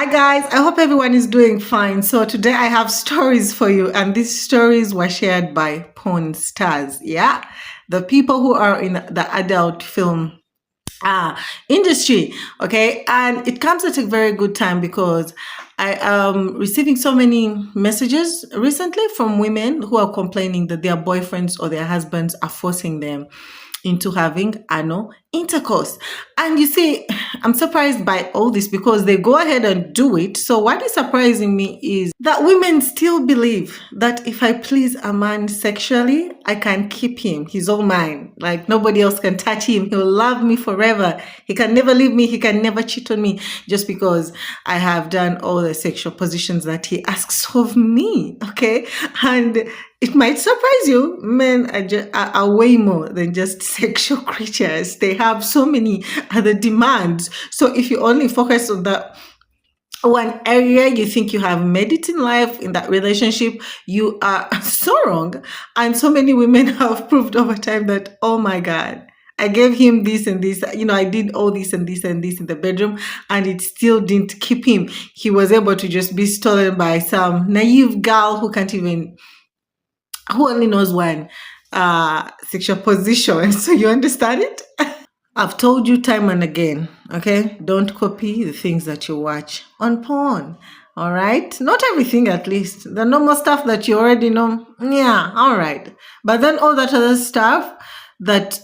Hi guys, I hope everyone is doing fine. So today I have stories for you, and these stories were shared by porn stars. Yeah, the people who are in the adult film industry. Okay, and it comes at a very good time because I am receiving so many messages recently from women who are complaining that their boyfriends or their husbands are forcing them into having anal intercourse. And you see, I'm surprised by all this because they go ahead and do it. So, what is surprising me is that women still believe that if I please a man sexually, I can keep him. He's all mine. Like nobody else can touch him. He'll love me forever. He can never leave me. He can never cheat on me just because I have done all the sexual positions that he asks of me. Okay. And it might surprise you. Men are way more than just sexual creatures. They have so many other demands. So if you only focus on that one area, you think you have made it in life in that relationship, you are so wrong. And so many women have proved over time that, oh my God, I gave him this and this, I did all this and this and this in the bedroom, and it still didn't keep him. He was able to just be stolen by some naive girl who only knows one sexual position. So you understand it? I've told you time and again, okay? Don't copy the things that you watch on porn, all right? Not everything, at least. The normal stuff that you already know, yeah, all right. But then all that other stuff that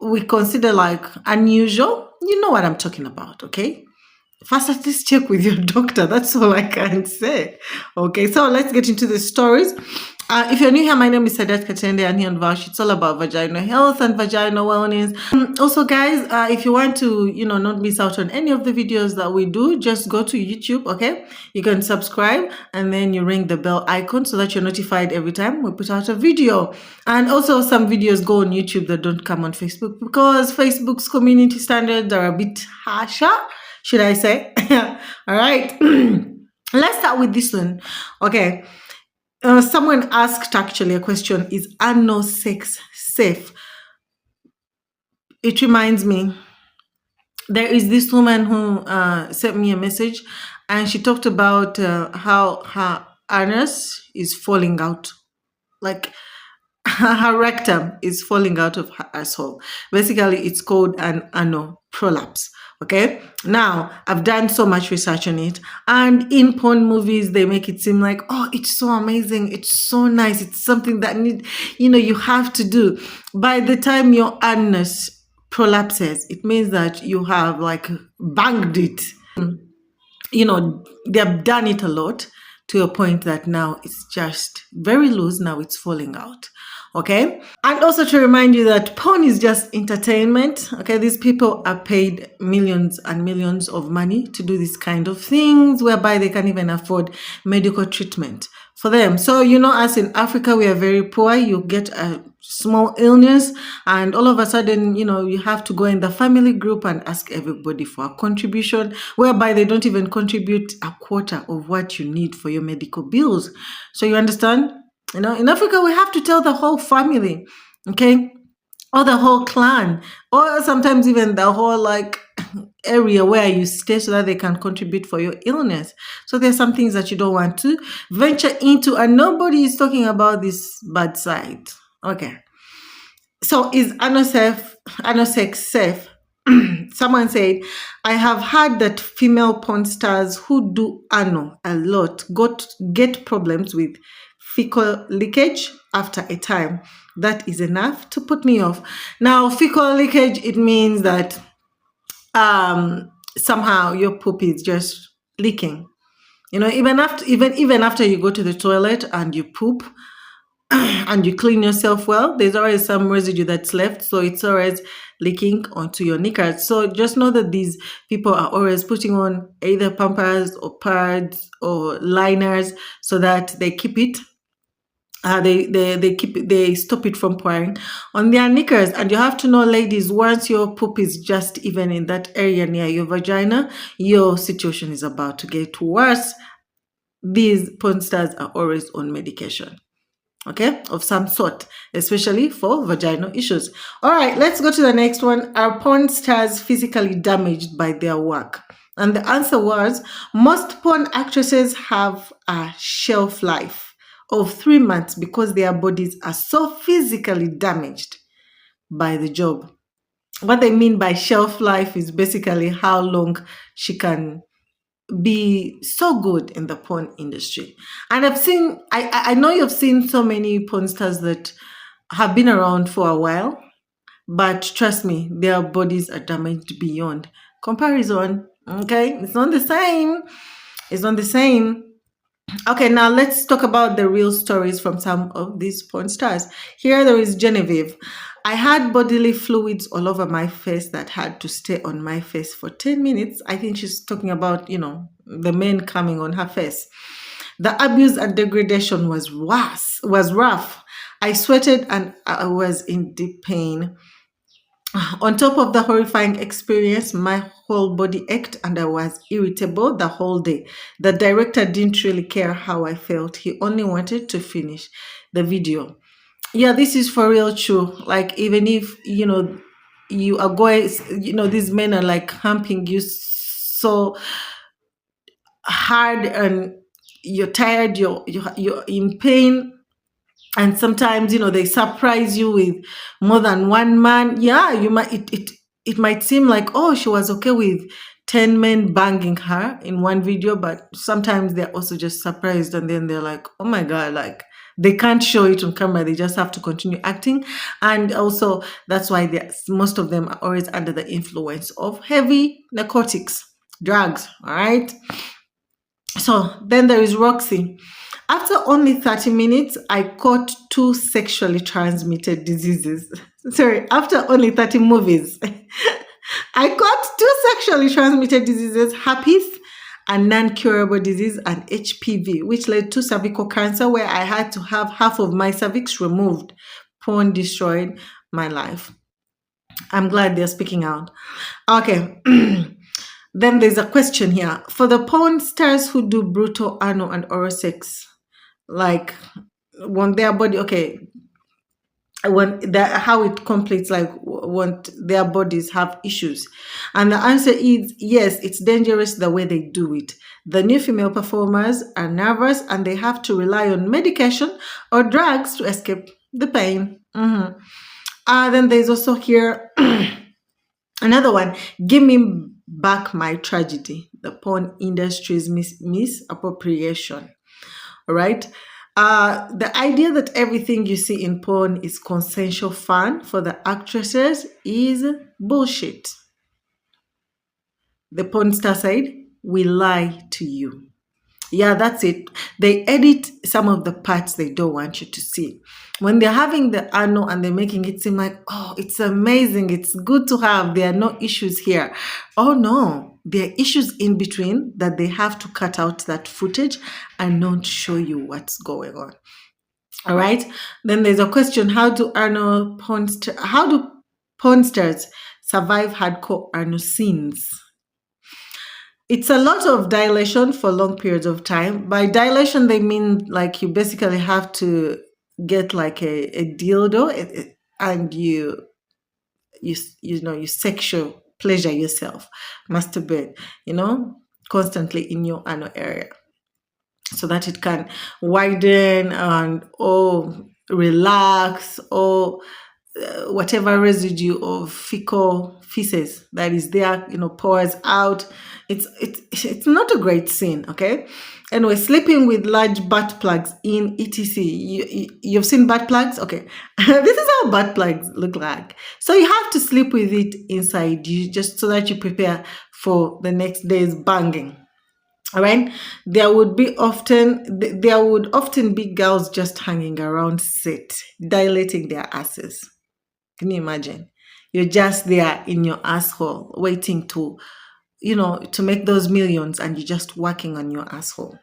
we consider like unusual, you know what I'm talking about, okay? First, at least check with your doctor. That's all I can say. Okay, so let's get into the stories. If you're new here, my name is Sadat Katende, and here on vowsh, it's all about vaginal health and vaginal wellness. Also, guys, if you want to, not miss out on any of the videos that we do, just go to YouTube, okay? You can subscribe, and then you ring the bell icon so that you're notified every time we put out a video. And also, some videos go on YouTube that don't come on Facebook because Facebook's community standards are a bit harsher, should I say? All right. Let's start with this one. Okay. Someone asked actually a question: is anal sex safe? It reminds me, there is this woman who sent me a message, and she talked about how her anus is falling out. Like her rectum is falling out of her asshole. Basically, it's called an anal prolapse. Okay. Now, I've done so much research on it, and in porn movies, they make it seem like, oh, it's so amazing, it's so nice, it's something that you have to do. By the time your anus prolapses, it means that you have like banged it. They've done it a lot to a point that now it's just very loose. Now it's falling out. Okay. And also to remind you that porn is just entertainment. Okay. These people are paid millions and millions of money to do this kind of things, whereby they can't even afford medical treatment for them. So, us in Africa, we are very poor. You get a small illness, and all of a sudden, you have to go in the family group and ask everybody for a contribution, whereby they don't even contribute a quarter of what you need for your medical bills. So you understand? In Africa, we have to tell the whole family, okay? Or the whole clan, or sometimes even the whole area where you stay so that they can contribute for your illness. So there's some things that you don't want to venture into, and nobody is talking about this bad side. Okay. So is anal sex safe? Someone said, I have heard that female porn stars who do anal a lot get problems with fecal leakage after a time. That is enough to put me off. Now, fecal leakage, it means that somehow your poop is just leaking. Even after you go to the toilet and you poop and you clean yourself well, there's always some residue that's left, so it's always leaking onto your knickers. So just know that these people are always putting on either pampers or pads or liners so that they keep it. They stop it from pouring on their knickers. And you have to know, ladies, once your poop is just even in that area near your vagina, your situation is about to get worse. These porn stars are always on medication, okay, of some sort, especially for vaginal issues. All right, let's go to the next one. Are porn stars physically damaged by their work? And the answer was most porn actresses have a shelf life of 3 months because their bodies are so physically damaged by the job. What they mean by shelf life is basically how long she can be so good in the porn industry. And I know you've seen so many porn stars that have been around for a while, but trust me, their bodies are damaged beyond comparison. Okay, it's not the same. It's not the same. Okay, now let's talk about the real stories from some of these porn stars. Here there is Genevieve. I had bodily fluids all over my face that had to stay on my face for 10 minutes. I think she's talking about, the men coming on her face. The abuse and degradation was worse, was rough. I sweated and I was in deep pain. On top of the horrifying experience, my whole body ached and I was irritable the whole day. The director didn't really care how I felt, he only wanted to finish the video. Yeah, this is for real true. Like, even if, you are going, these men are like humping you so hard and you're tired, you're in pain, and sometimes they surprise you with more than one man. Yeah, you might it might seem like, oh, she was okay with 10 men banging her in one video, but sometimes they're also just surprised and then they're like, oh my god, like they can't show it on camera, they just have to continue acting. And also that's why most of them are always under the influence of heavy narcotics, drugs. All right, so then there is Roxy. After only 30 minutes, I caught two sexually transmitted diseases. Sorry, after only 30 movies, I caught two sexually transmitted diseases, herpes and non-curable disease, and HPV, which led to cervical cancer, where I had to have half of my cervix removed. Porn destroyed my life. I'm glad they're speaking out. Okay. Then there's a question here. For the porn stars who do brutal anal and oral sex, like when their body, okay, how it completes, like when their bodies have issues, and the answer is yes, it's dangerous the way they do it. The new female performers are nervous and they have to rely on medication or drugs to escape the pain. Then there's also here another one. Give me back my tragedy, the porn industry's misappropriation. All right. The idea that everything you see in porn is consensual fun for the actresses is bullshit. The porn star said, we lie to you. Yeah, that's it. They edit some of the parts they don't want you to see. When they're having the anal and they're making it seem like, oh, it's amazing, it's good to have, there are no issues here. Oh no, there are issues in between that they have to cut out that footage and not show you what's going on. All right. Then there's a question: how do porn stars survive hardcore anal scenes? It's a lot of dilation for long periods of time. By dilation, they mean like you basically have to get like a dildo and you sexual pleasure yourself, masturbate, constantly in your anal area, so that it can widen and relax, or whatever residue of fecal feces that is there, pours out. It's not a great scene, okay? Anyway, sleeping with large butt plugs in etc. You've seen butt plugs? Okay. This is how butt plugs look like. So you have to sleep with it inside you, just so that you prepare for the next day's banging. All right. There would often be girls just hanging around set, dilating their asses. Can you imagine? You're just there in your asshole, waiting to make those millions, and you're just working on your asshole,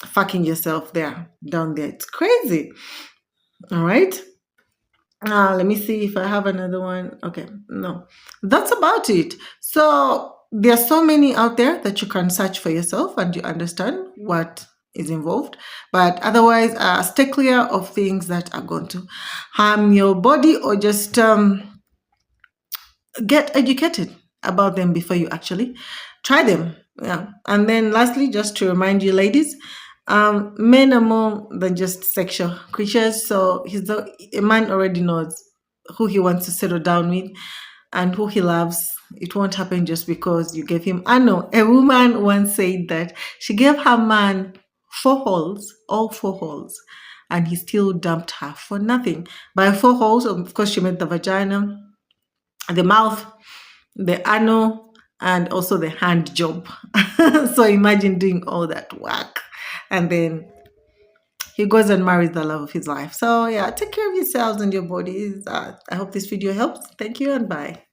fucking yourself down there. It's crazy. All right. Let me see if I have another one. Okay, no, that's about it. So there's so many out there that you can search for yourself and you understand what is involved. But otherwise, stay clear of things that are going to harm your body, or just get educated. about them before you actually try them. Yeah. And then lastly, just to remind you, ladies, men are more than just sexual creatures. So a man already knows who he wants to settle down with and who he loves. It won't happen just because you gave him. I know a woman once said that she gave her man four holes, all four holes, and he still dumped her for nothing. By four holes, of course, she meant the vagina, the mouth, the anal, and also the hand job. So imagine doing all that work. And then he goes and marries the love of his life. So, yeah, take care of yourselves and your bodies. I hope this video helps. Thank you and bye.